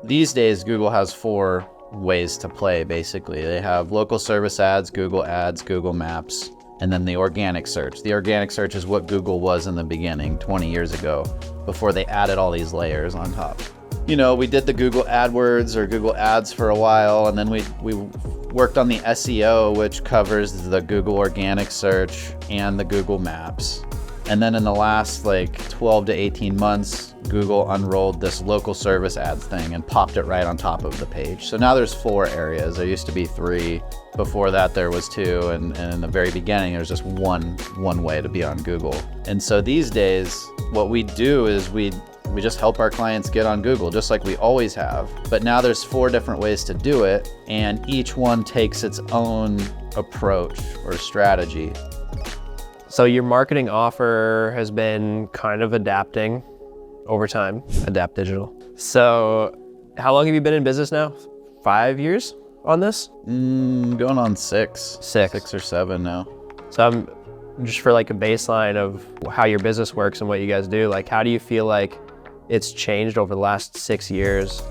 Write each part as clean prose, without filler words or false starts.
These days, Google has 4 ways to play, basically. They have local service ads, Google Maps, and then the organic search. The organic search is what Google was in the beginning, 20 years ago, before they added all these layers on top. You know, we did the Google AdWords or Google Ads for a while, and then we worked on the SEO, which covers the Google organic search and the Google Maps. And then in the last 12 to 18 months, Google unrolled this local service ads thing and popped it right on top of the page. So now there's 4 areas. There used to be 3. Before that, there was 2. And in the very beginning, there was just one way to be on Google. And so these days, what we do is we just help our clients get on Google, just like we always have. But now there's 4 different ways to do it, and each one takes its own approach or strategy. So your marketing offer has been kind of adapting over time, Adapt Digital. So how long have you been in business now? 5 years on this? Going on 6. 6 or 7 now. So I'm just for a baseline of how your business works and what you guys do, how do you feel like it's changed over the last 6 years?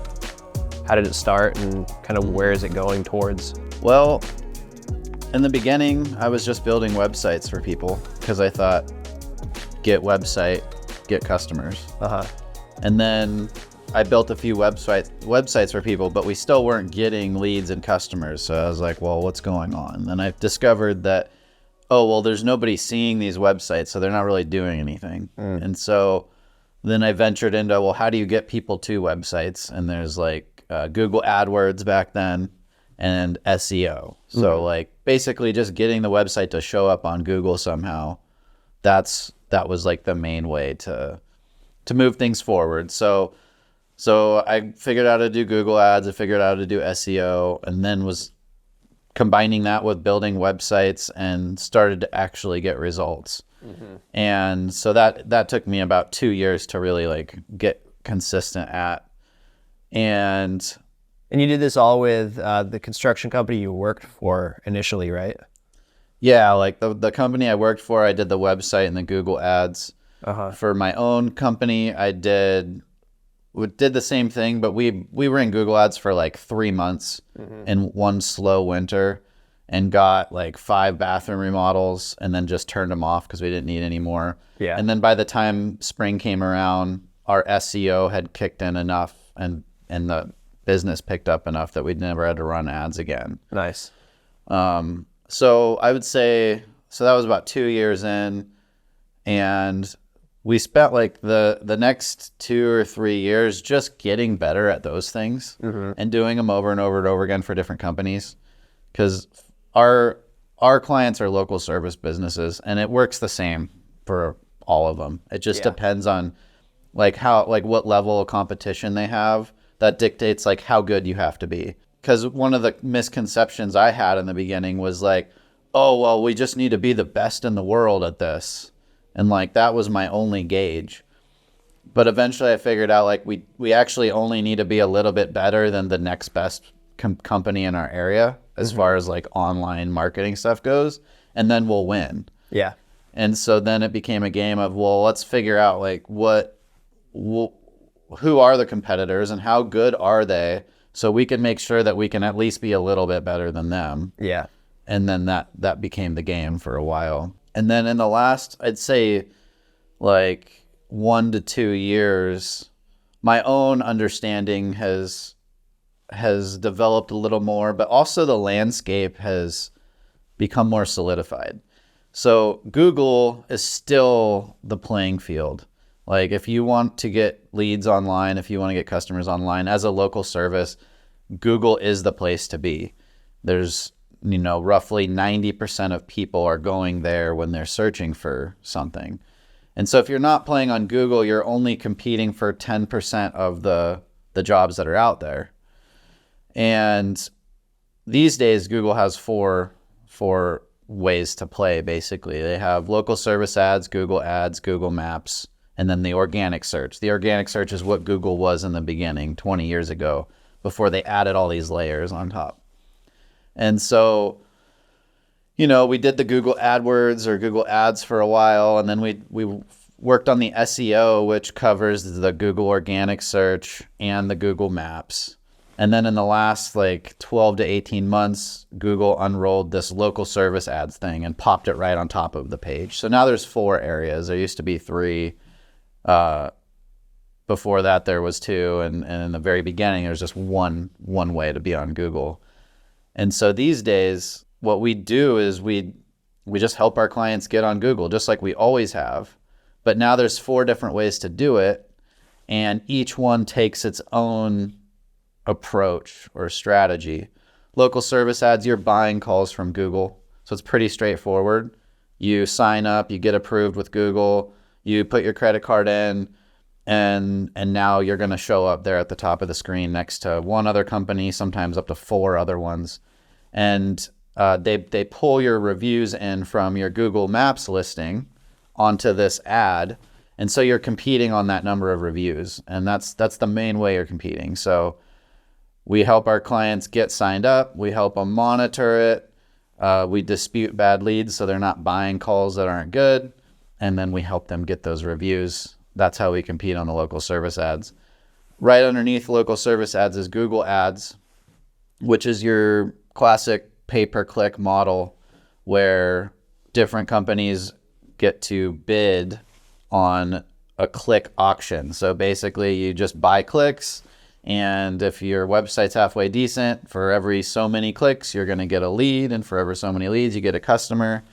How did it start and kind of where is it going towards? Well, in the beginning, I was just building websites for people because I thought, get website, get customers. And then I built a few websites for people, but we still weren't getting leads and customers. So I was like, well, what's going on? Then I discovered that, oh, well, there's nobody seeing these websites, so they're not really doing anything. And so then I ventured into, well, how do you get people to websites? And there's Google AdWords back then and SEO. So basically just getting the website to show up on Google somehow. That was the main way to move things forward. So I figured out how to do Google Ads, I figured out how to do SEO, and then was combining that with building websites and started to actually get results. And so that took me about 2 years to really get consistent at. And you did this all with the construction company you worked for initially, right? Yeah, the company I worked for, I did the website and the Google Ads. For my own company, I did the same thing, but we were in Google Ads for 3 months in one slow winter and got 5 bathroom remodels and then just turned them off because we didn't need any more. Yeah. And then by the time spring came around, our SEO had kicked in enough and the business picked up enough that we'd never had to run ads again. Nice. So I would say, that was about 2 years in, and we spent the next 2 or 3 years just getting better at those things and doing them over and over and over again for different companies. Because our clients are local service businesses, and it works the same for all of them. It just depends on what level of competition they have. That dictates how good you have to be. Because one of the misconceptions I had in the beginning was oh, well, we just need to be the best in the world at this. And that was my only gauge. But eventually I figured out we actually only need to be a little bit better than the next best company in our area as far as online marketing stuff goes. And then we'll win. Yeah. And so then it became a game of, well, let's figure out who are the competitors and how good are they, so we can make sure that we can at least be a little bit better than them. Yeah. And then that became the game for a while. And then in the last, I'd say 1 to 2 years, my own understanding has developed a little more, but also the landscape has become more solidified. So Google is still the playing field. If you want to get leads online, if you want to get customers online as a local service, Google is the place to be. There's, roughly 90% of people are going there when they're searching for something. And so if you're not playing on Google, you're only competing for 10% of the jobs that are out there. And these days, Google has 4 ways to play, basically. They have local service ads, Google Maps, and then the organic search. The organic search is what Google was in the beginning, 20 years ago, before they added all these layers on top. And so, we did the Google AdWords or Google Ads for a while, and then we worked on the SEO, which covers the Google organic search and the Google Maps. And then in the last like 12 to 18 months, Google unrolled this local service ads thing and popped it right on top of the page. So now there's 4 areas. There used to be 3. Before that, there was 2. And in the very beginning, there was just one way to be on Google. And so these days, what we do is we just help our clients get on Google, just like we always have. But now there's 4 different ways to do it, and each one takes its own approach or strategy. Local service ads, you're buying calls from Google, so it's pretty straightforward. You sign up, you get approved with Google, you put your credit card in, and now you're going to show up there at the top of the screen next to one other company, sometimes up to 4 other ones. And they pull your reviews in from your Google Maps listing onto this ad. And so you're competing on that number of reviews. And that's the main way you're competing. So we help our clients get signed up. We help them monitor it. We dispute bad leads so they're not buying calls that aren't good. And then we help them get those reviews. That's how we compete on the local service ads. Right underneath local service ads is Google Ads, which is your classic pay-per-click model where different companies get to bid on a click auction. So basically you just buy clicks, and if your website's halfway decent, for every so many clicks, you're going to get a lead, and for every so many leads, you get a customer.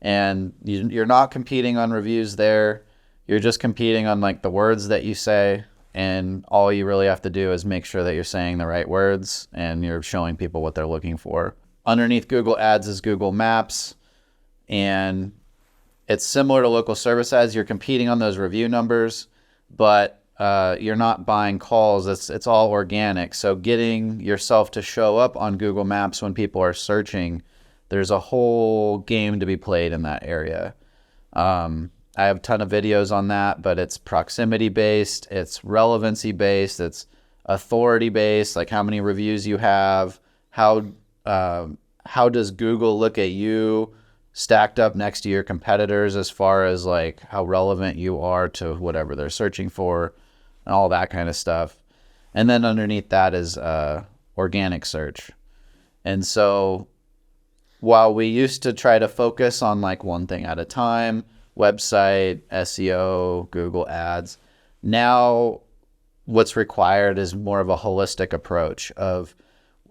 And you're not competing on reviews there. You're just competing on like the words that you say, and all you really have to do is make sure that you're saying the right words and you're showing people what they're looking for. Underneath Google Ads is Google Maps, and it's similar to local service ads. You're competing on those review numbers, but you're not buying calls. It's all organic. So getting yourself to show up on Google Maps when people are searching, there's a whole game to be played in that area. I have a ton of videos on that, but it's proximity based, it's relevancy based, it's authority based, like how many reviews you have, how does Google look at you stacked up next to your competitors as far as like how relevant you are to whatever they're searching for, and all that kind of stuff. And then underneath that is organic search. And so while we used to try to focus on like one thing at a time, website, SEO, Google Ads, now what's required is more of a holistic approach of,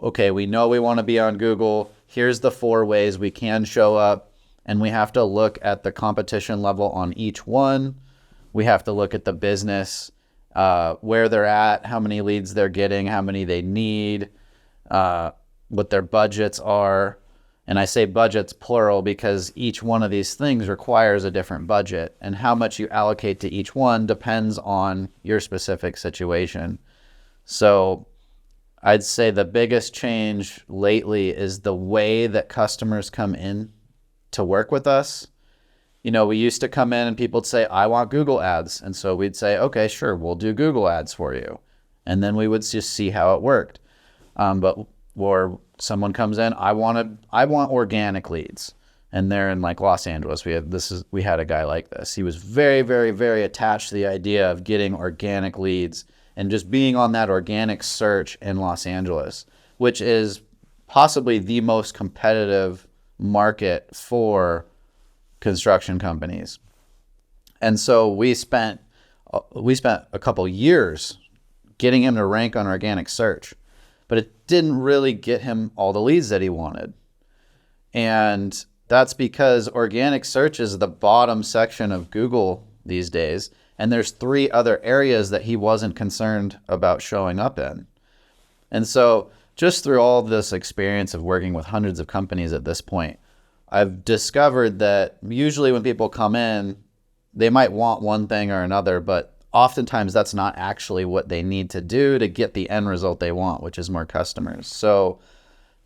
okay, we know we want to be on Google. Here's the 4 ways we can show up, and we have to look at the competition level on each one. We have to look at the business, where they're at, how many leads they're getting, how many they need, what their budgets are. And I say budgets plural because each one of these things requires a different budget, and how much you allocate to each one depends on your specific situation. So I'd say the biggest change lately is the way that customers come in to work with us. You know, we used to come in and people would say, I want Google Ads. And so we'd say, okay, sure, we'll do Google Ads for you. And then we would just see how it worked. Or someone comes in, I want organic leads, and they're in like Los Angeles. We had a guy like this. He was very, very, very attached to the idea of getting organic leads and just being on that organic search in Los Angeles, which is possibly the most competitive market for construction companies. And so we spent a couple years getting him to rank on organic search, but it didn't really get him all the leads that he wanted. And that's because organic search is the bottom section of Google these days. And there's 3 other areas that he wasn't concerned about showing up in. And so just through all this experience of working with hundreds of companies at this point, I've discovered that usually when people come in, they might want one thing or another, but oftentimes that's not actually what they need to do to get the end result they want, which is more customers. So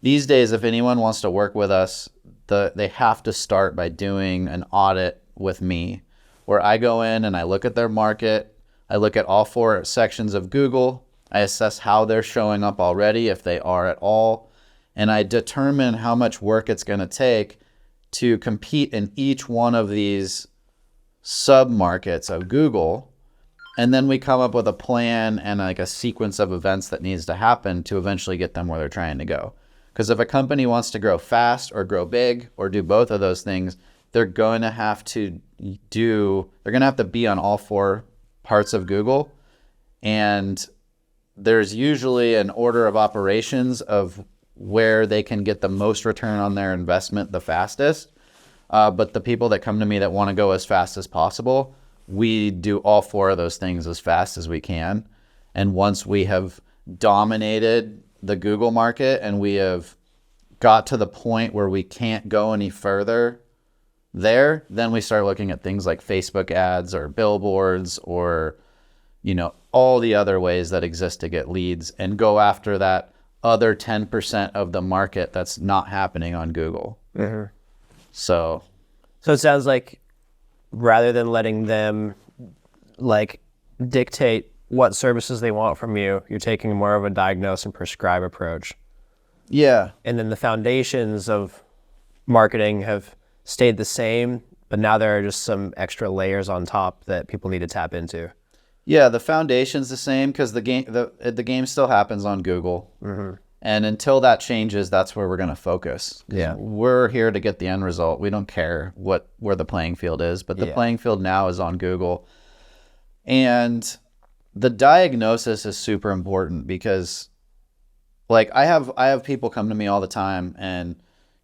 these days, if anyone wants to work with us, they have to start by doing an audit with me, where I go in and I look at their market. I look at all 4 sections of Google. I assess how they're showing up already, if they are at all, and I determine how much work it's going to take to compete in each one of these sub markets of Google. And then we come up with a plan and like a sequence of events that needs to happen to eventually get them where they're trying to go. Because if a company wants to grow fast or grow big or do both of those things, they're going to have to be on all 4 parts of Google. And there's usually an order of operations of where they can get the most return on their investment the fastest. But the people that come to me that want to go as fast as possible, we do all 4 of those things as fast as we can. And once we have dominated the Google market and we have got to the point where we can't go any further there, then we start looking at things like Facebook ads or billboards or, all the other ways that exist to get leads and go after that other 10% of the market that's not happening on Google. Mm-hmm. So it sounds like rather than letting them like dictate what services they want from you, you're taking more of a diagnose and prescribe approach. Yeah. And then the foundations of marketing have stayed the same, but now there are just some extra layers on top that people need to tap into. Yeah, the foundation's the same because the game still happens on Google. Mm-hmm. And until that changes, that's where we're going to focus. Yeah. We're here to get the end result. We don't care where the playing field is, but the playing field now is on Google. And the diagnosis is super important because like I have people come to me all the time and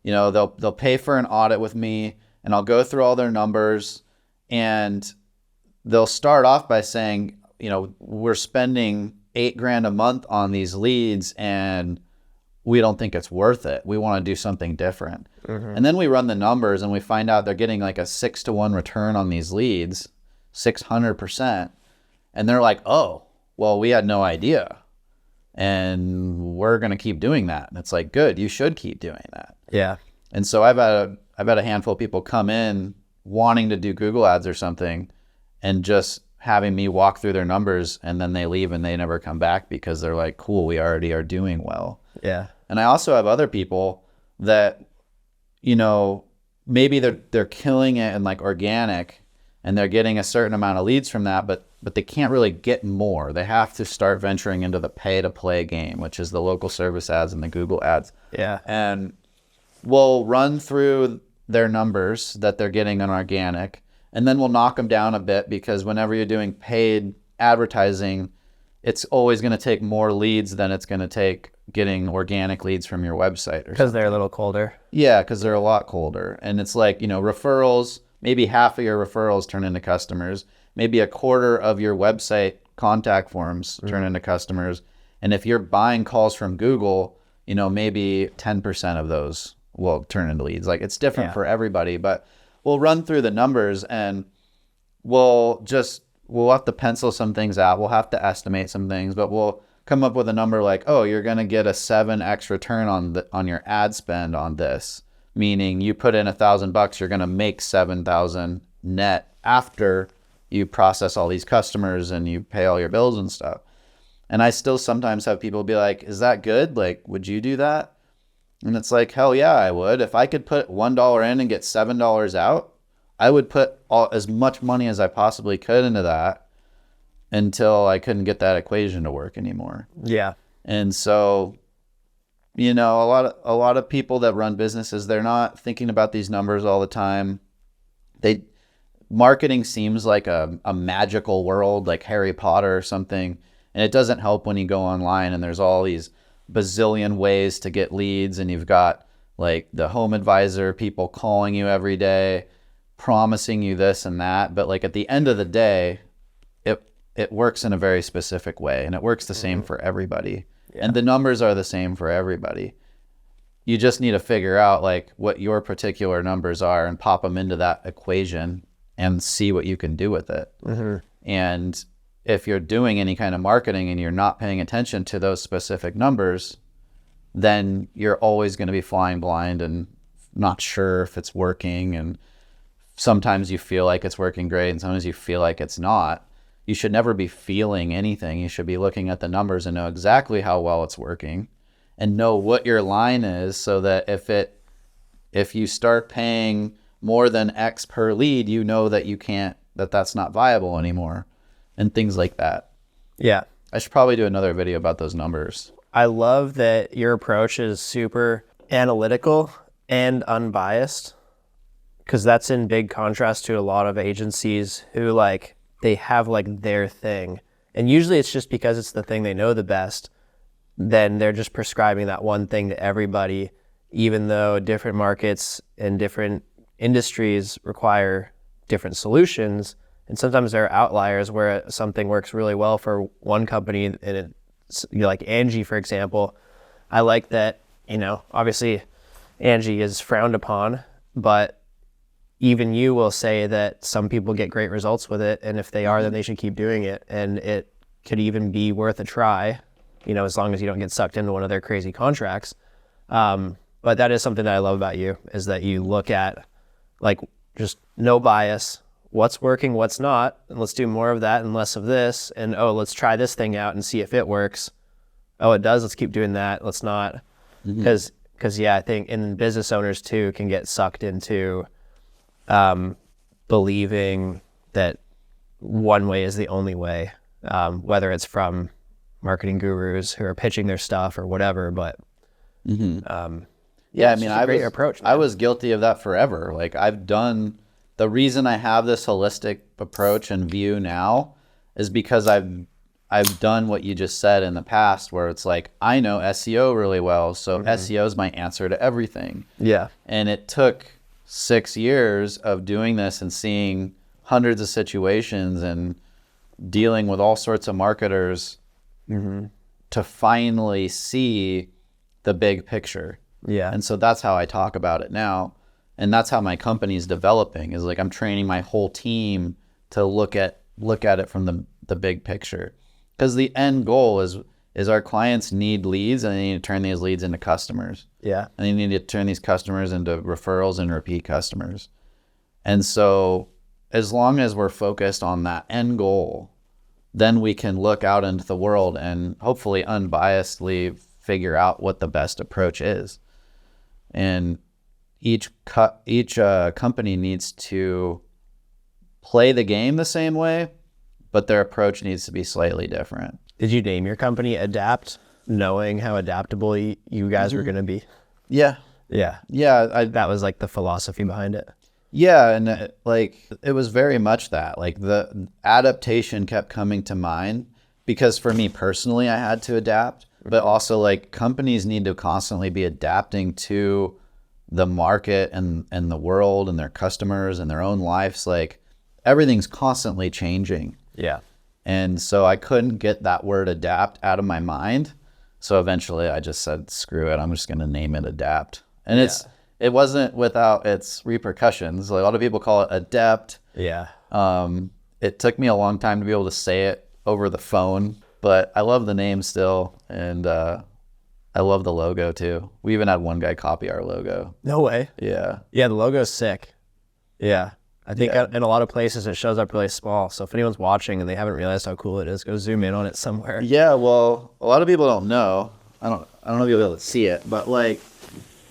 they'll pay for an audit with me and I'll go through all their numbers and they'll start off by saying, we're spending $8,000 a month on these leads and we don't think it's worth it. We want to do something different. Mm-hmm. And then we run the numbers and we find out they're getting like a 6-to-1 return on these leads, 600%. And they're like, oh, well, we had no idea. And we're going to keep doing that. And it's like, good, you should keep doing that. Yeah. And so I've had a handful of people come in wanting to do Google ads or something and just having me walk through their numbers and then they leave and they never come back because they're like, cool, we already are doing well. Yeah. And I also have other people that, maybe they're killing it in like organic and they're getting a certain amount of leads from that, but they can't really get more. They have to start venturing into the pay to play game, which is the local service ads and the Google ads. Yeah. And we'll run through their numbers that they're getting on organic. And then we'll knock them down a bit because whenever you're doing paid advertising, it's always going to take more leads than it's going to take getting organic leads from your website. Because they're a little colder. Yeah, because they're a lot colder. And it's like, referrals, maybe half of your referrals turn into customers. Maybe a quarter of your website contact forms turn into customers. And if you're buying calls from Google, maybe 10% of those will turn into leads. Like it's different for everybody, but we'll run through the numbers and we'll have to pencil some things out. We'll have to estimate some things, but we'll come up with a number like, oh, you're going to get a 7x return on your ad spend on this. Meaning you put in $1,000, you're going to make 7,000 net after you process all these customers and you pay all your bills and stuff. And I still sometimes have people be like, is that good? Like, would you do that? And it's like, hell yeah, I would. If I could put $1 in and get $7 out, I would put as much money as I possibly could into that until I couldn't get that equation to work anymore. Yeah. And so, a lot of people that run businesses, they're not thinking about these numbers all the time. Marketing seems like a magical world, like Harry Potter or something. And it doesn't help when you go online and there's all these bazillion ways to get leads and you've got like the home advisor people calling you every day promising you this and that, but like at the end of the day it works in a very specific way and it works the same for everybody. And the numbers are the same for everybody. You just need to figure out like what your particular numbers are and pop them into that equation and see what you can do with it. And if you're doing any kind of marketing and you're not paying attention to those specific numbers, then you're always going to be flying blind and not sure if it's working. And sometimes you feel like it's working great and sometimes you feel like it's not. You should never be feeling anything. You should be looking at the numbers and know exactly how well it's working and know what your line is so that if you start paying more than X per lead, you know that you can't that that's not viable anymore and things like that. Yeah. I should probably do another video about those numbers. I love that your approach is super analytical and unbiased, because that's in big contrast to a lot of agencies who like, they have like their thing. And usually it's just because it's the thing they know the best. Then they're just prescribing that one thing to everybody, even though different markets and different industries require different solutions. And sometimes there are outliers where something works really well for one company, and it's, you know, like Angie, for example. I like that, you know, obviously Angie is frowned upon, but even you will say that some people get great results with it. And if they are, then they should keep doing it. And it could even be worth a try, you know, as long as you don't get sucked into one of their crazy contracts. But that is something that I love about you, is that you look at like just no bias, what's working, what's not, and let's do more of that and less of this. And, oh, let's try this thing out and see if it works. Oh, it does. Let's keep doing that. Let's not. Because yeah, I think in business owners too can get sucked into believing that one way is the only way, whether it's from marketing gurus who are pitching their stuff or whatever. But yeah, I mean, I was guilty of that forever. Like the reason I have this holistic approach and view now is because I've done what you just said in the past, where it's like, I know SEO really well, so SEO is my answer to everything. Yeah. And it took 6 years of doing this and seeing hundreds of situations and dealing with all sorts of marketers to finally see the big picture. Yeah. And so that's how I talk about it now. And that's how my company is developing, is like I'm training my whole team to look at it from the big picture. Because the end goal is our clients need leads, and they need to turn these leads into customers. Yeah. And they need to turn these customers into referrals and repeat customers. And so as long as we're focused on that end goal, then we can look out into the world and hopefully unbiasedly figure out what the best approach is. And each company needs to play the game the same way, but their approach needs to be slightly different. Did you name your company Adapt, knowing how adaptable you guys were going to be? Yeah. Yeah. Yeah. That was like the philosophy behind it. Yeah. And it was very much that, like, the adaptation kept coming to mind, because for me personally, I had to adapt, but also like companies need to constantly be adapting to the market and the world and their customers and their own lives. Like, everything's constantly changing. Yeah. And so I couldn't get that word adapt out of my mind. So eventually I just said, screw it, I'm just going to name it Adapt. And it wasn't without its repercussions. Like, a lot of people call it Adept. Yeah. It took me a long time to be able to say it over the phone, but I love the name still. And I love the logo too. We even had one guy copy our logo. No way. Yeah. Yeah, the logo's sick. Yeah. I think in a lot of places it shows up really small. So if anyone's watching and they haven't realized how cool it is, go zoom in on it somewhere. Yeah, well, a lot of people don't know. I don't know if you'll be able to see it, but like,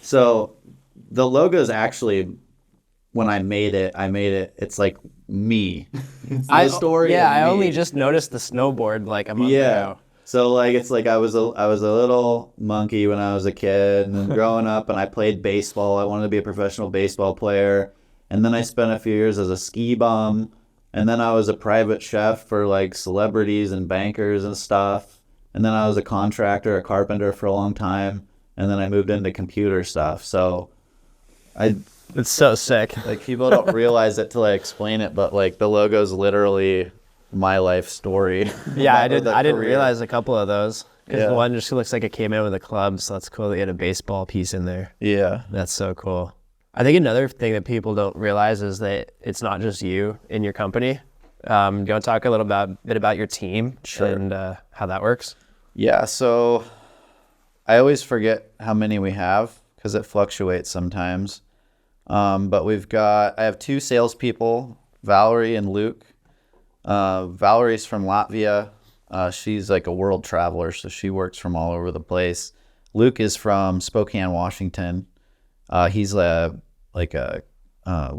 so the logo is actually, when I made it, it's like me. It's the story. Yeah, of I me. only just noticed the snowboard like a month ago. So like, it's like I was a little monkey when I was a kid, and then growing up, and I played baseball. I wanted to be a professional baseball player. And then I spent a few years as a ski bum. And then I was a private chef for like celebrities and bankers and stuff. And then I was a contractor, a carpenter for a long time. And then I moved into computer stuff. So It's so sick. like, people don't realize it till I explain it, but like, the logo's literally my life story. Yeah, I didn't realize a couple of those. Because Yeah. the one just looks like it came in with a club, so that's cool that you had a baseball piece in there. Yeah. That's so cool. I think another thing that people don't realize is that it's not just you in your company. Do you want to talk a little bit about your team? Sure. And how that works? Yeah, so I always forget how many we have because it fluctuates sometimes. But I have 2 salespeople, Valerie and Luke. Valerie's from Latvia. She's like a world traveler, so she works from all over the place. Luke is from Spokane, Washington. He's what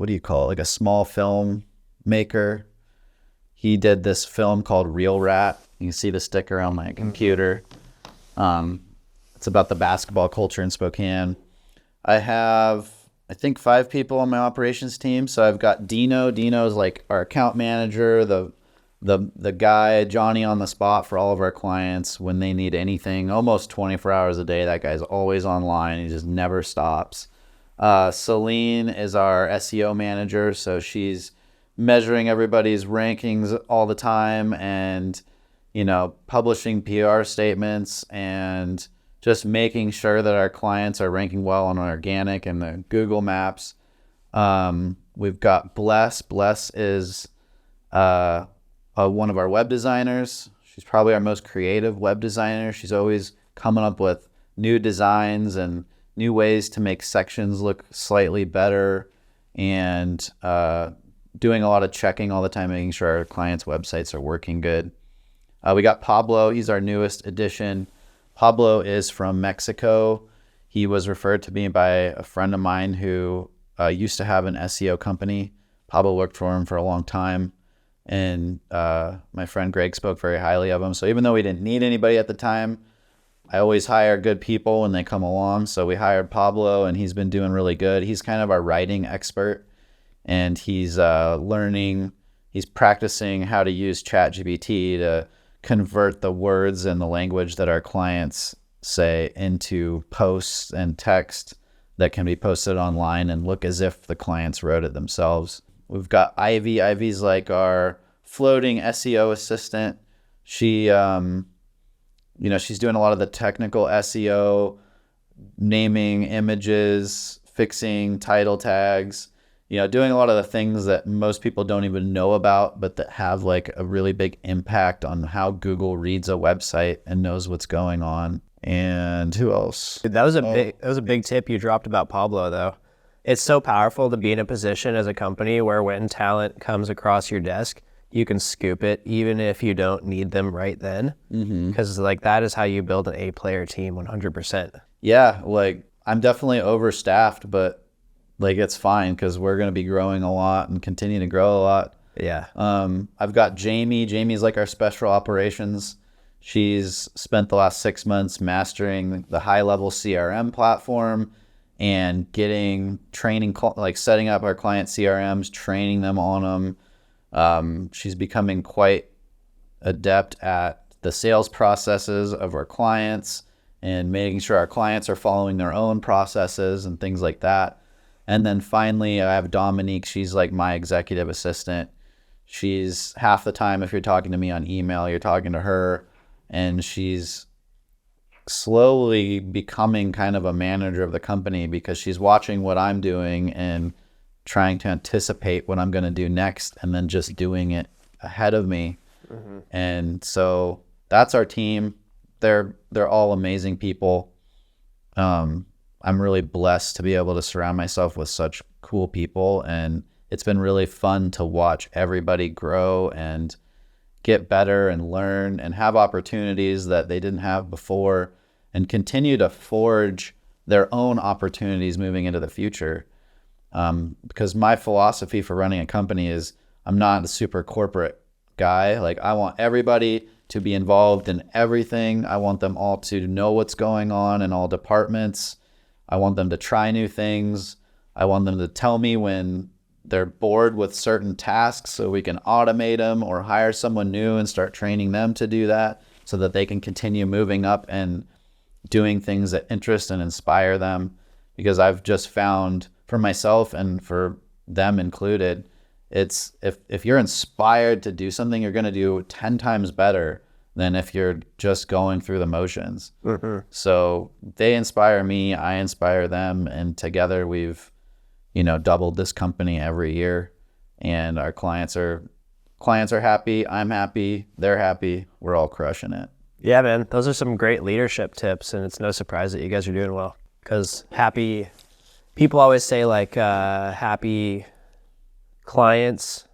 do you call it? Like a small film maker. He did this film called Real Rat. You can see the sticker on my computer. It's about the basketball culture in Spokane. I have, I think, 5 people on my operations team. So I've got Dino. Dino's like our account manager, the guy, Johnny on the spot for all of our clients when they need anything, almost 24 hours a day. That guy's always online. He just never stops. Celine is our SEO manager. So she's measuring everybody's rankings all the time and, publishing PR statements and just making sure that our clients are ranking well on organic and the Google Maps. We've got Bless. Bless is one of our web designers. She's probably our most creative web designer. She's always coming up with new designs and new ways to make sections look slightly better, and doing a lot of checking all the time, making sure our clients' websites are working good. We got Pablo. He's our newest addition. Pablo is from Mexico. He was referred to me by a friend of mine who used to have an SEO company. Pablo worked for him for a long time. And my friend Greg spoke very highly of him. So even though we didn't need anybody at the time, I always hire good people when they come along. So we hired Pablo, and he's been doing really good. He's kind of our writing expert, and he's practicing how to use ChatGPT to convert the words and the language that our clients say into posts and text that can be posted online and look as if the clients wrote it themselves. We've got Ivy. Ivy's like our floating SEO assistant. She, she's doing a lot of the technical SEO, naming images, fixing title tags, doing a lot of the things that most people don't even know about, but that have like a really big impact on how Google reads a website and knows what's going on. And who else? Dude, that was a big tip you dropped about Pablo, though. It's so powerful to be in a position as a company where when talent comes across your desk, you can scoop it even if you don't need them right then. Because like that is how you build an A-player team 100%. Yeah, like I'm definitely overstaffed, but like it's fine because we're going to be growing a lot and continue to grow a lot. Yeah. I've got Jamie. Jamie's like our special operations. She's spent the last 6 months mastering the high-level CRM platform and getting training, like setting up our client CRMs, training them on them. She's becoming quite adept at the sales processes of our clients and making sure our clients are following their own processes and things like that. And then finally, I have Dominique. She's like my executive assistant. She's half the time, if you're talking to me on email, you're talking to her, and she's slowly becoming kind of a manager of the company because she's watching what I'm doing and trying to anticipate what I'm going to do next and then just doing it ahead of me. And so that's our team. They're all amazing people. I'm really blessed to be able to surround myself with such cool people, and it's been really fun to watch everybody grow and get better and learn and have opportunities that they didn't have before and continue to forge their own opportunities moving into the future. Because my philosophy for running a company is I'm not a super corporate guy. Like I want everybody to be involved in everything. I want them all to know what's going on in all departments. I want them to try new things. I want them to tell me when they're bored with certain tasks so we can automate them or hire someone new and start training them to do that so that they can continue moving up and doing things that interest and inspire them. Because I've just found for myself and for them included, it's if you're inspired to do something, you're going to do 10 times better than if you're just going through the motions. So they inspire me, I inspire them, and together we've, doubled this company every year, and our clients are happy, I'm happy, they're happy, we're all crushing it. Yeah, man, those are some great leadership tips, and it's no surprise that you guys are doing well. Because people always say like happy clients,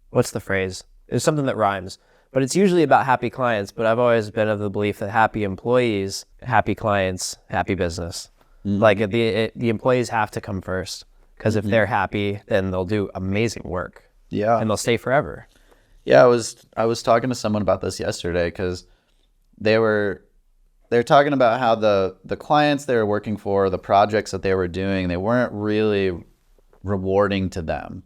what's the phrase? It's something that rhymes. But it's usually about happy clients, but I've always been of the belief that happy employees, happy clients, happy business. Like the employees have to come first, because if they're happy, then they'll do amazing work. Yeah. And they'll stay forever. Yeah, I was talking to someone about this yesterday because they're talking about how the clients they were working for, the projects that they were doing, they weren't really rewarding to them.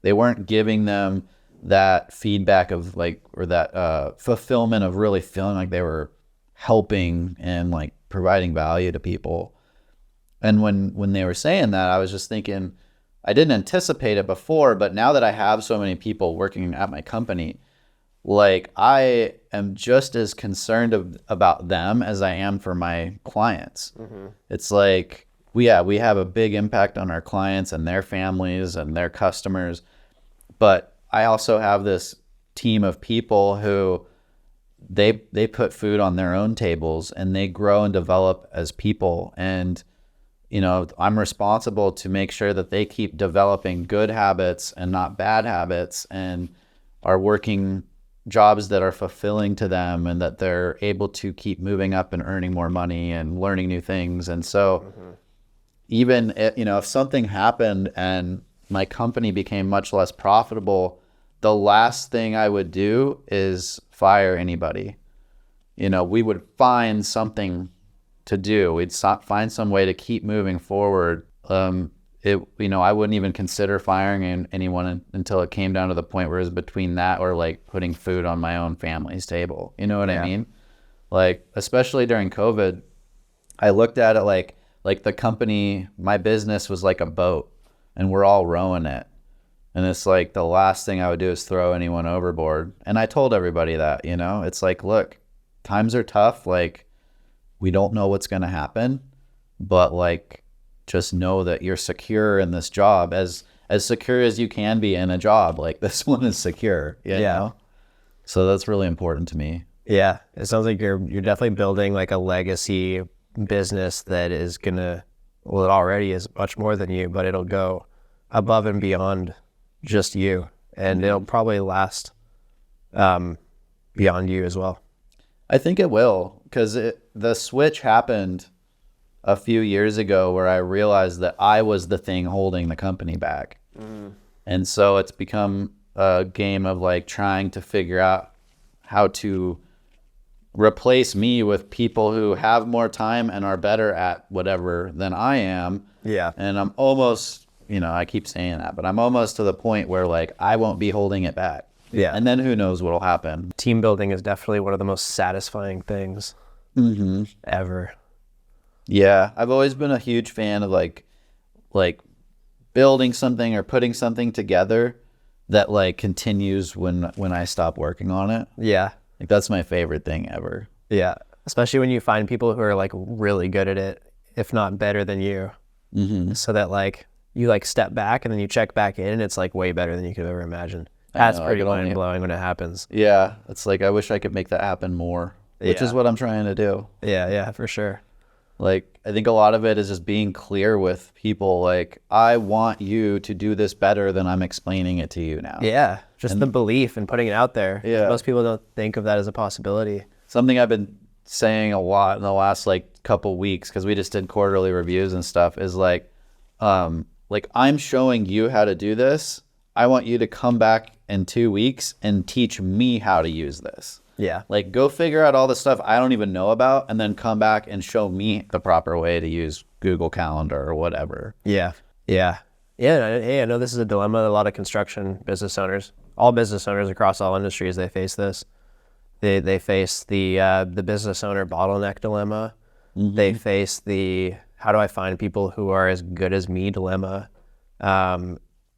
They weren't giving them that feedback of like, or that fulfillment of really feeling like they were helping and like providing value to people. And when they were saying that, I was just thinking, I didn't anticipate it before, but now that I have so many people working at my company, like I am just as concerned about them as I am for my clients. It's like we have a big impact on our clients and their families and their customers, but I also have this team of people who they put food on their own tables and they grow and develop as people. And I'm responsible to make sure that they keep developing good habits and not bad habits, and are working jobs that are fulfilling to them, and that they're able to keep moving up and earning more money and learning new things. And so even if something happened and my company became much less profitable, the last thing I would do is fire anybody. We would find something to do. We'd find some way to keep moving forward. I wouldn't even consider firing anyone until it came down to the point where it was between that or like putting food on my own family's table. You know what I mean? Like, especially during COVID, I looked at it like the company, my business was like a boat and we're all rowing it. And it's like the last thing I would do is throw anyone overboard. And I told everybody that, it's like, look, times are tough. Like, we don't know what's going to happen, but like, just know that you're secure in this job, as secure as you can be in a job. Like, this one is secure, you know? So that's really important to me. Yeah. It sounds like you're definitely building like a legacy business that is gonna, well, it already is much more than you, but it'll go above and beyond just you, and it'll probably last beyond you as well. I think it will, because the switch happened a few years ago where I realized that I was the thing holding the company back. And so it's become a game of like trying to figure out how to replace me with people who have more time and are better at whatever than I am. Yeah. And I'm almost, I keep saying that, but I'm almost to the point where like I won't be holding it back. Yeah. And then who knows what'll happen. Team building is definitely one of the most satisfying things ever. Yeah. I've always been a huge fan of like building something or putting something together that like continues when I stop working on it. Yeah. Like, that's my favorite thing ever. Yeah. Especially when you find people who are like really good at it, if not better than you. So that like you like step back and then you check back in and it's like way better than you could ever imagine. That's pretty mind blowing when it happens. Yeah. It's like, I wish I could make that happen more, which is what I'm trying to do. Yeah, for sure. Like, I think a lot of it is just being clear with people. Like, I want you to do this better than I'm explaining it to you now. Yeah. Just the belief and putting it out there. Yeah. Most people don't think of that as a possibility. Something I've been saying a lot in the last like couple weeks, because we just did quarterly reviews and stuff, is like I'm showing you how to do this. I want you to come back in 2 weeks and teach me how to use this. Yeah. Like, go figure out all the stuff I don't even know about and then come back and show me the proper way to use Google Calendar or whatever. Yeah. Hey, I know this is a dilemma. A lot of construction business owners, all business owners across all industries, they face this. They face the business owner bottleneck dilemma. They face the how do I find people who are as good as me dilemma.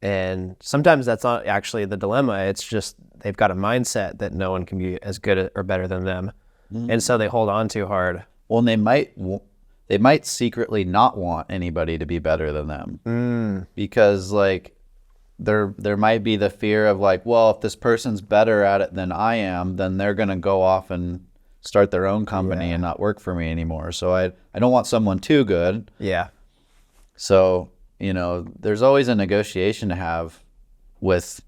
And sometimes that's not actually the dilemma. It's just they've got a mindset that no one can be as good or better than them. And so they hold on too hard. Well, and they might secretly not want anybody to be better than them. Because like there might be the fear of like, well, if this person's better at it than I am, then they're going to go off and start their own company and not work for me anymore. So I don't want someone too good. Yeah. So, there's always a negotiation to have with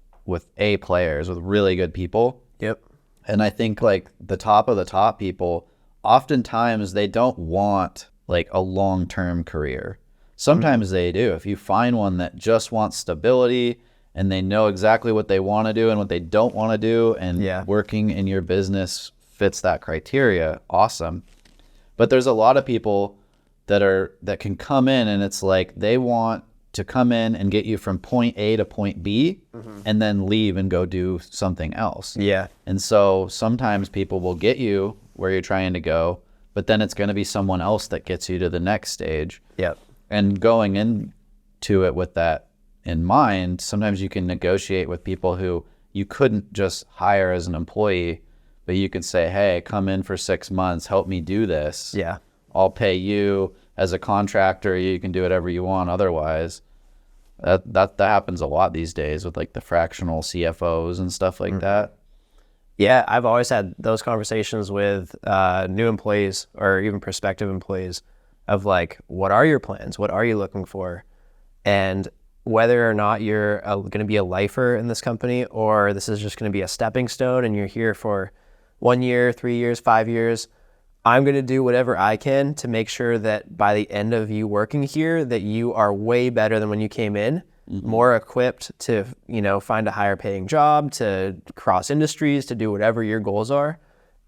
A players, with really good people. Yep. And I think like the top of the top people, oftentimes they don't want like a long-term career. Sometimes they do. If you find one that just wants stability and they know exactly what they want to do and what they don't want to do, and working in your business fits that criteria, awesome. But there's a lot of people that can come in, and it's like they want to come in and get you from point A to point B and then leave and go do something else. Yeah. And so sometimes people will get you where you're trying to go, but then it's going to be someone else that gets you to the next stage. Yep. And going into it with that in mind, sometimes you can negotiate with people who you couldn't just hire as an employee, but you could say, hey, come in for 6 months, help me do this. Yeah. I'll pay you as a contractor. You can do whatever you want otherwise. That happens a lot these days with like the fractional CFOs and stuff like that. Yeah, I've always had those conversations with new employees or even prospective employees of like, what are your plans? What are you looking for? And whether or not you're going to be a lifer in this company, or this is just going to be a stepping stone and you're here for 1 year, 3 years, 5 years, I'm going to do whatever I can to make sure that by the end of you working here, that you are way better than when you came in, more equipped to, find a higher paying job, to cross industries, to do whatever your goals are.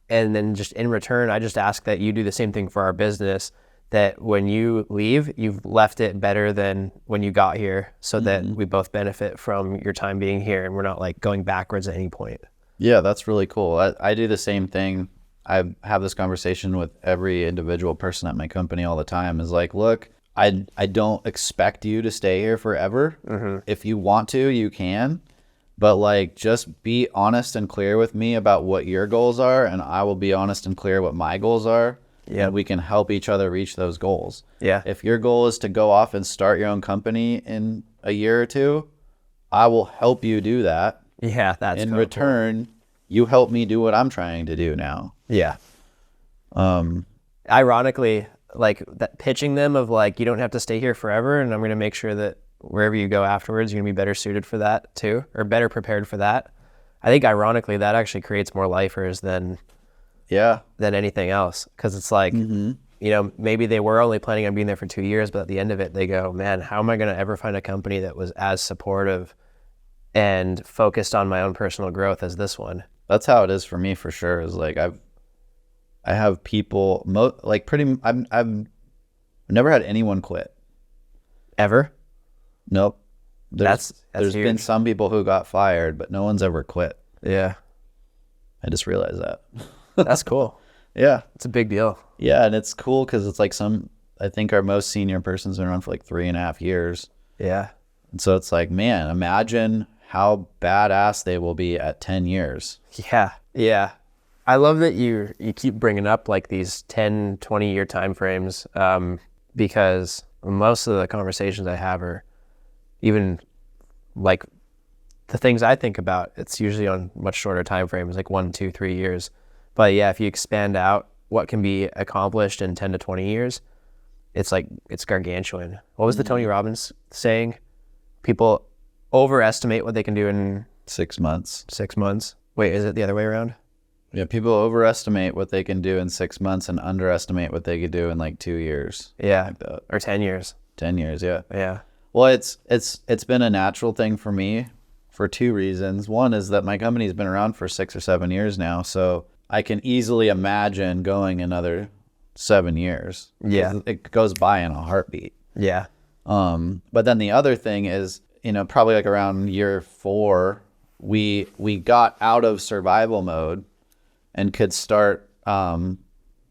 And then just in return, I just ask that you do the same thing for our business, that when you leave, you've left it better than when you got here, so that we both benefit from your time being here and we're not like going backwards at any point. Yeah, that's really cool. I do the same thing. I have this conversation with every individual person at my company all the time, is like, look, I don't expect you to stay here forever. If you want to, you can, but like, just be honest and clear with me about what your goals are, and I will be honest and clear what my goals are. Yeah, and we can help each other reach those goals. Yeah. If your goal is to go off and start your own company in a year or two, I will help you do that. Yeah, that's in return, you help me do what I'm trying to do now. Yeah. Ironically, like that pitching them of like, you don't have to stay here forever, and I'm going to make sure that wherever you go afterwards, you're going to be better suited for that too, or better prepared for that. I think ironically that actually creates more lifers than anything else. Cause it's like, maybe they were only planning on being there for 2 years, but at the end of it, they go, man, how am I going to ever find a company that was as supportive and focused on my own personal growth as this one? That's how it is for me, for sure. Is like, I have people I've never had anyone quit. Ever? Nope. There's huge. Been some people who got fired, but no one's ever quit. Yeah. I just realized that. That's cool. Yeah. It's a big deal. Yeah. And it's cool because it's like I think our most senior person's been around for like 3.5 years. Yeah. And so it's like, man, imagine how badass they will be at 10 years. Yeah. Yeah. I love that you keep bringing up like these 10, 20 year time frames, because most of the conversations I have are even like the things I think about, it's usually on much shorter time frames, like 1, 2, 3 years. But yeah, if you expand out what can be accomplished in 10 to 20 years, it's gargantuan. What was the Tony Robbins saying? People overestimate what they can do in 6 months. 6 months. Wait, is it the other way around? Yeah, people overestimate what they can do in 6 months and underestimate what they could do in like 2 years. Yeah, like that. Or 10 years. 10 years, yeah. Yeah. Well, it's been a natural thing for me for 2 reasons. One is that my company's been around for 6 or 7 years now, so I can easily imagine going another 7 years. Yeah. It goes by in a heartbeat. Yeah. But then the other thing is, probably like around year 4, we got out of survival mode and could start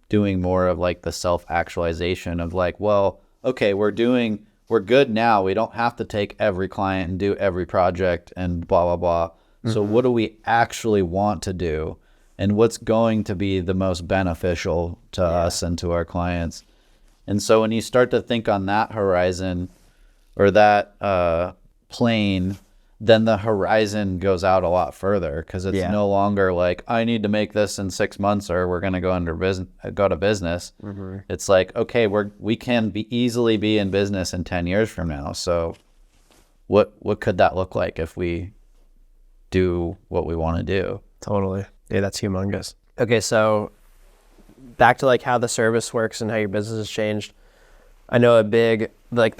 doing more of like the self-actualization of like, well, okay, we're good now. We don't have to take every client and do every project and blah, blah, blah. So what do we actually want to do? And what's going to be the most beneficial to us and to our clients? And so when you start to think on that horizon or that plane, then the horizon goes out a lot further, because it's no longer like, I need to make this in 6 months or we're going to go to business. It's like, okay, we can easily be in business in 10 years from now. So what could that look like if we do what we want to do? Totally. Yeah, that's humongous. Okay, so back to like how the service works and how your business has changed. I know the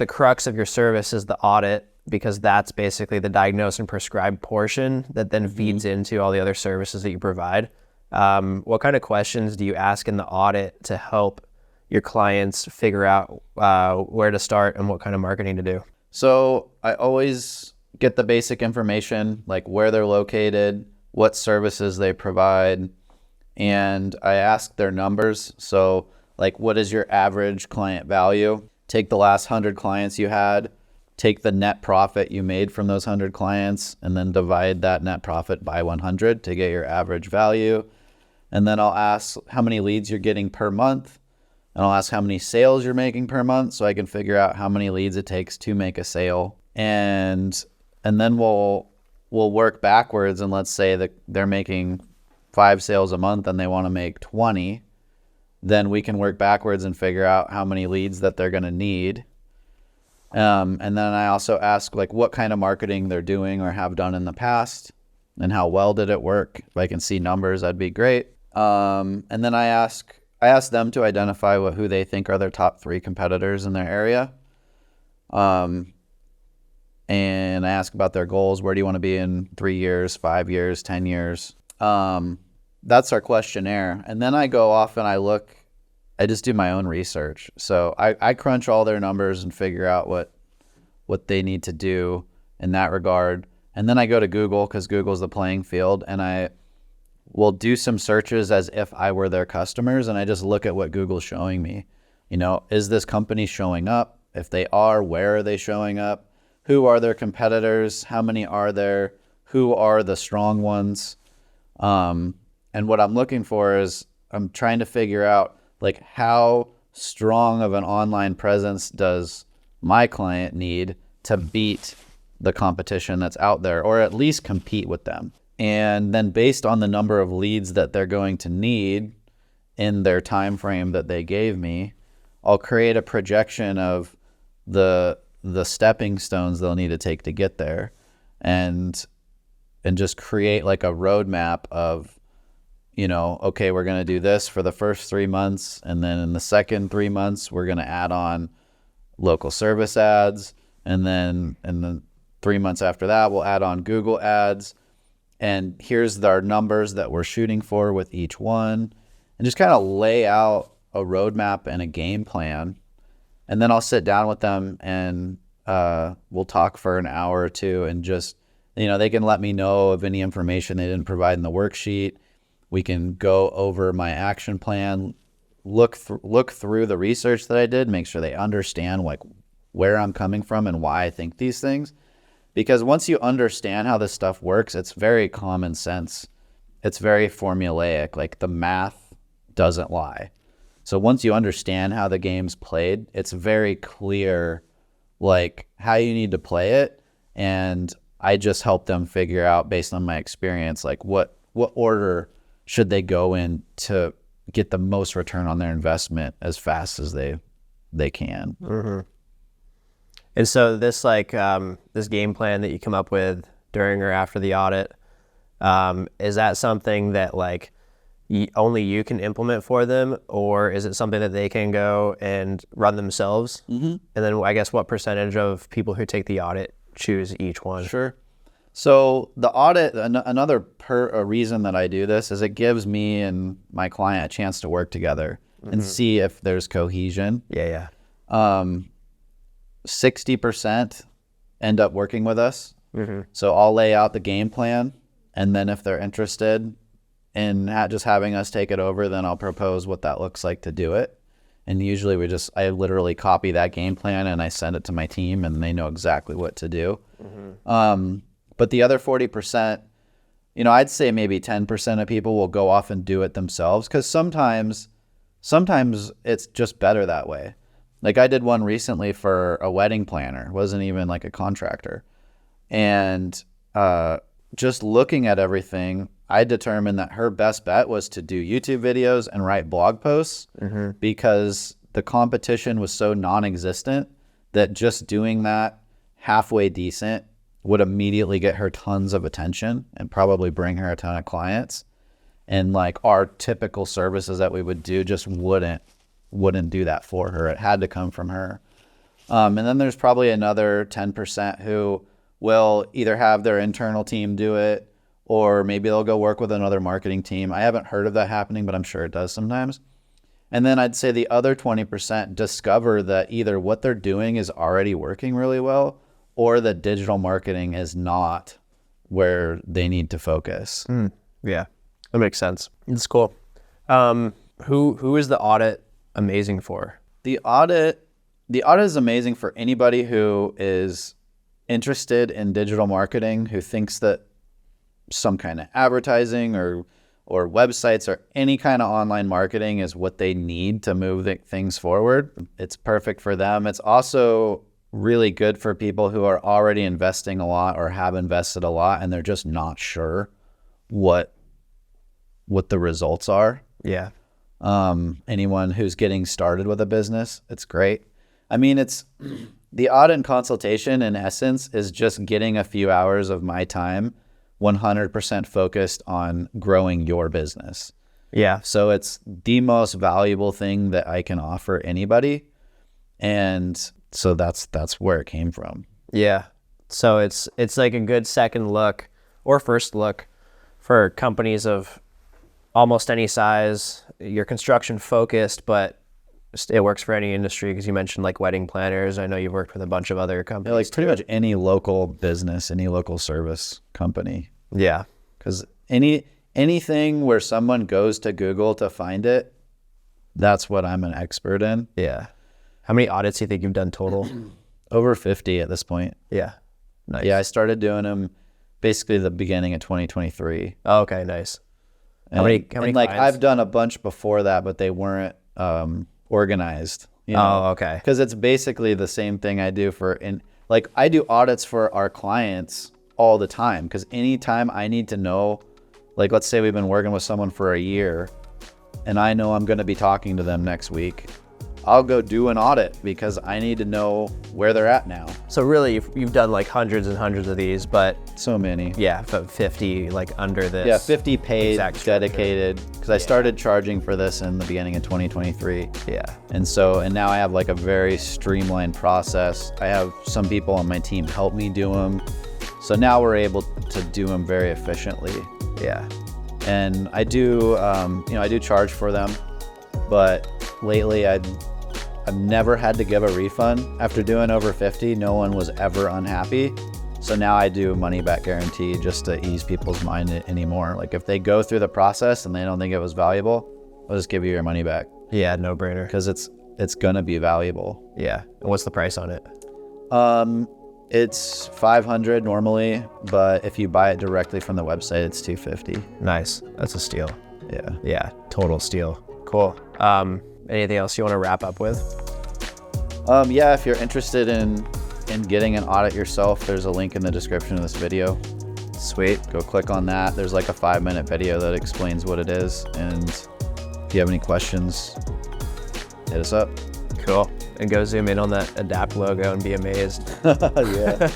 crux of your service is the audit, because that's basically the diagnose and prescribe portion that then feeds into all the other services that you provide. What kind of questions do you ask in the audit to help your clients figure out where to start and what kind of marketing to do? So I always get the basic information, like where they're located, what services they provide, and I ask their numbers. So like, what is your average client value? Take the last 100 clients you had, take the net profit you made from those 100 clients, and then divide that net profit by 100 to get your average value. And then I'll ask how many leads you're getting per month, and I'll ask how many sales you're making per month, so I can figure out how many leads it takes to make a sale. And then we'll work backwards, and let's say that they're making 5 sales a month and they want to make 20. Then we can work backwards and figure out how many leads that they're going to need. And then I also ask like what kind of marketing they're doing or have done in the past, and how well did it work. If I can see numbers, that'd be great. And then I ask them to identify who they think are their top 3 competitors in their area. And I ask about their goals. Where do you want to be in 3 years, 5 years, 10 years? That's our questionnaire. And then I go off and I just do my own research. So I crunch all their numbers and figure out what they need to do in that regard. And then I go to Google, because Google's the playing field, and I will do some searches as if I were their customers, and I just look at what Google's showing me. Is this company showing up? If they are, where are they showing up? Who are their competitors? How many are there? Who are the strong ones? And what I'm looking for is I'm trying to figure out like how strong of an online presence does my client need to beat the competition that's out there, or at least compete with them. And then based on the number of leads that they're going to need in their time frame that they gave me, I'll create a projection of the stepping stones they'll need to take to get there, and just create like a roadmap of, okay, we're going to do this for the first 3 months, and then in the second 3 months we're going to add on local service ads, and then in the 3 months after that we'll add on Google ads, and here's our numbers that we're shooting for with each one, and just kind of lay out a roadmap and a game plan. And then I'll sit down with them and we'll talk for an hour or two, and just, they can let me know of any information they didn't provide in the worksheet. We can go over my action plan, look through the research that I did, make sure they understand like where I'm coming from and why I think these things. Because once you understand how this stuff works, it's very common sense. It's very formulaic. Like the math doesn't lie. So once you understand how the game's played, it's very clear like how you need to play it. And I just help them figure out, based on my experience, like what order should they go in to get the most return on their investment as fast as they can. Mm-hmm. And so this this game plan that you come up with during or after the audit, is that something that like only you can implement for them, or is it something that they can go and run themselves? Mm-hmm. And then I guess what percentage of people who take the audit choose each one? Sure. So the audit, another reason that I do this is it gives me and my client a chance to work together and see if there's cohesion. Yeah. 60% end up working with us. Mm-hmm. So I'll lay out the game plan, and then if they're interested in just having us take it over, then I'll propose what that looks like to do it. And usually I literally copy that game plan and I send it to my team, and they know exactly what to do. Mm-hmm. But the other 40%, I'd say maybe 10% of people will go off and do it themselves, because sometimes it's just better that way. Like I did one recently for a wedding planner. It wasn't even like a contractor. And just looking at everything, I determined that her best bet was to do YouTube videos and write blog posts, because the competition was so non-existent that just doing that halfway decent would immediately get her tons of attention and probably bring her a ton of clients. And like our typical services that we would do just wouldn't do that for her. It had to come from her. And then there's probably another 10% who will either have their internal team do it, or maybe they'll go work with another marketing team. I haven't heard of that happening, but I'm sure it does sometimes. And then I'd say the other 20% discover that either what they're doing is already working really well, or that digital marketing is not where they need to focus. Yeah, that makes sense. It's cool. Who is the audit amazing for? The audit is amazing for anybody who is interested in digital marketing, who thinks that some kind of advertising or websites or any kind of online marketing is what they need to move things forward. It's perfect for them. It's also really good for people who are already investing a lot or have invested a lot and they're just not sure what the results are. Yeah. Anyone who's getting started with a business, it's great. I mean, it's the audit and consultation in essence is just getting a few hours of my time 100% focused on growing your business. Yeah. So it's the most valuable thing that I can offer anybody. And so that's where it came from. Yeah. So it's like a good second look or first look for companies of almost any size. You're construction focused, but it works for any industry, because you mentioned like wedding planners. I know you've worked with a bunch of other companies. Yeah, like pretty much any local business, any local service company. Yeah. Because anything where someone goes to Google to find it, that's what I'm an expert in. Yeah. How many audits do you think you've done total? Over 50 at this point. Yeah. Nice. Yeah, I started doing them basically the beginning of 2023. Oh, okay, nice. And, how many like clients? I've done a bunch before that, but they weren't organized. You know? Oh, okay. Because it's basically the same thing I do I do audits for our clients all the time. Because anytime I need to know, like let's say we've been working with someone for a year and I know I'm going to be talking to them next week, I'll go do an audit because I need to know where they're at now. So really, you've done like hundreds and hundreds of these, but So many. yeah, 50 like under this. Yeah, 50 paid, exact structure. dedicated. Because I started charging for this in the beginning of 2023. Yeah. And now I have like a very streamlined process. I have some people on my team help me do them. So now we're able to do them very efficiently. Yeah. And I do, I do charge for them, but lately I've never had to give a refund. After doing over 50, no one was ever unhappy. So now I do money back guarantee just to ease people's mind anymore. Like if they go through the process and they don't think it was valuable, I'll just give you your money back. Yeah, no brainer. Because it's gonna be valuable. Yeah. And what's the price on it? It's $500 normally, but if you buy it directly from the website, it's $250. Nice. That's a steal. Yeah. Yeah, total steal. Cool. Anything else you want to wrap up with? Yeah, if you're interested in getting an audit yourself, there's a link in the description of this video. Sweet. Go click on that. There's like a 5-minute video that explains what it is. And if you have any questions, hit us up. Cool. And go zoom in on that Adapt logo and be amazed. Yeah.